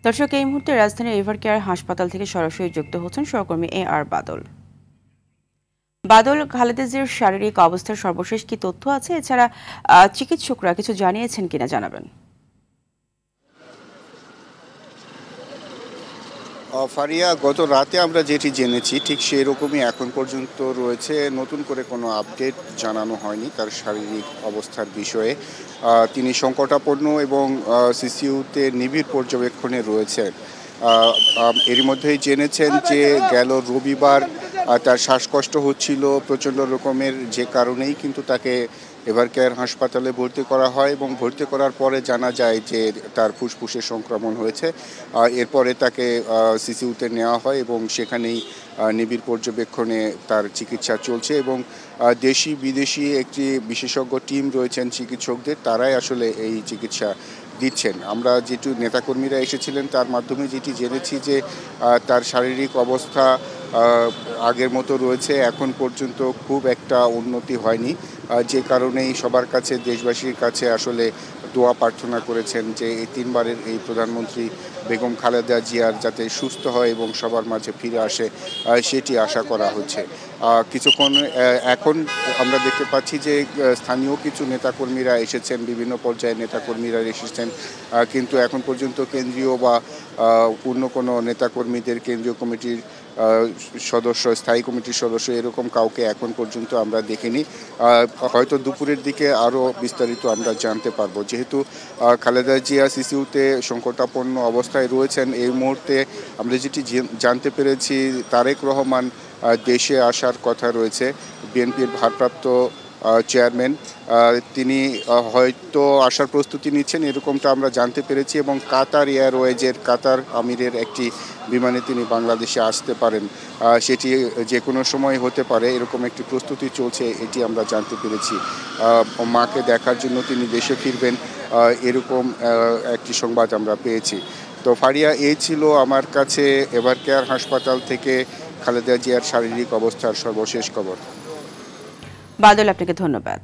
দর্শক, এই মুহূর্তে রাজধানীর এভারকেয়ার হাসপাতাল থেকে সরাসরি যুক্ত হচ্ছেন সহকর্মী আর বাদল। বাদল, খালেদা জিয়ার শারীরিক অবস্থার সর্বশেষ কি তথ্য আছে? এছাড়া চিকিৎসকরা কিছু জানিয়েছেন কিনা জানাবেন। ফারিয়া, গত রাতে আমরা যেটি জেনেছি ঠিক সেই রকমই এখন পর্যন্ত রয়েছে। নতুন করে কোনো আপডেট জানানো হয়নি তার শারীরিক অবস্থার বিষয়ে। তিনি সংকটাপন্ন এবং সিসিইউতে নিবিড় পর্যবেক্ষণে রয়েছেন। এরই মধ্যেই জেনেছেন যে গেল রবিবার তার শ্বাসকষ্ট হচ্ছিল প্রচণ্ড রকমের, যে কারণেই কিন্তু তাকে এভারকেয়ার হাসপাতালে ভর্তি করা হয় এবং ভর্তি করার পরে জানা যায় যে তার ফুসফুসে সংক্রমণ হয়েছে। এরপরে তাকে সিসিইউতে নেওয়া হয় এবং সেখানেই নিবিড় পর্যবেক্ষণে তার চিকিৎসা চলছে এবং দেশি বিদেশি একটি বিশেষজ্ঞ টিম রয়েছেন চিকিৎসকদের, তারাই আসলে এই চিকিৎসা দিচ্ছেন। আমরা যেটু নেতাকর্মীরা এসেছিলেন তার মাধ্যমে যেটি জেনেছি যে তার শারীরিক অবস্থা আগের মতো রয়েছে, এখন পর্যন্ত খুব একটা উন্নতি হয়নি, যে কারণেই সবার কাছে, দেশবাসীর কাছে আসলে দোয়া প্রার্থনা করেছেন যে এই তিনবারের এই প্রধানমন্ত্রী বেগম খালেদা জিয়ার যাতে সুস্থ হয় এবং সবার মাঝে ফিরে আসে, সেটি আশা করা হচ্ছে। কিছুক্ষণ এখন আমরা দেখতে পাচ্ছি যে স্থানীয় কিছু নেতাকর্মীরা এসেছেন, বিভিন্ন পর্যায়ের নেতাকর্মীরা এসেছেন, কিন্তু এখন পর্যন্ত কেন্দ্রীয় বা অন্য কোনো নেতাকর্মীদের, কেন্দ্রীয় কমিটির সদস্য, স্থায়ী কমিটির সদস্য এরকম কাউকে এখন পর্যন্ত আমরা দেখিনি। হয়তো দুপুরের দিকে আরও বিস্তারিত আমরা জানতে পারবো। যেহেতু খালেদা জিয়া সিসিইউতে সংকটাপন্ন অবস্থায় রয়েছেন, এই মুহূর্তে আমরা যেটি জানতে পেরেছি তারেক রহমান দেশে আসার কথা রয়েছে। বিএনপির ভারপ্রাপ্ত চেয়ারম্যান, তিনি হয়তো আসার প্রস্তুতি নিচ্ছেন এরকমটা আমরা জানতে পেরেছি এবং কাতার এয়ারওয়েজের, কাতার আমিরের একটি বিমানে তিনি বাংলাদেশে আসতে পারেন, সেটি যে কোনো সময় হতে পারে, এরকম একটি প্রস্তুতি চলছে, এটি আমরা জানতে পেরেছি। মাকে দেখার জন্য তিনি দেশে ফিরবেন, এরকম একটি সংবাদ আমরা পেয়েছি। তো ফারিয়া, এই ছিল আমার কাছে এভারকেয়ার হাসপাতাল থেকে খালেদা জিয়ার শারীরিক অবস্থার সর্বশেষ খবর। বাদল, আপনাকে ধন্যবাদ।